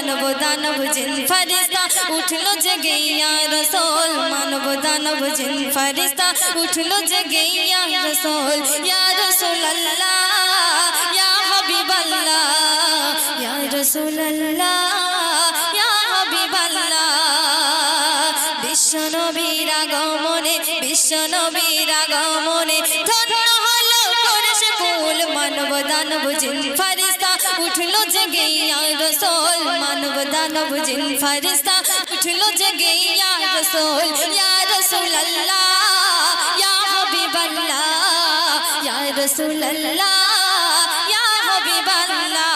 মানব দানব জিন ফেরেশতা উঠলো জেগে ইয়া রাসূল মানব দানব জিন ফেরেশতা উঠলো জেগে ইয়া রাসূলুল্লাহ ইয়া হাবিবাল্লাহ ইয়া রাসূলুল্লাহ ইয়া হাবিবাল্লাহ বিশ্বনবীর আগমনে ধন্য হলো কোরআশ কুল মানব দানব জিন ফেরেশতা উঠলো জেগে ইয়া রাসূল মানব দানব জিন ফেরেশতা উঠলো জেগে ইয়া রাসূলুল্লাহ ইয়া হাবিবাল্লাহ ইয়া রাসূলুল্লাহ ইয়া হাবিবাল্লাহ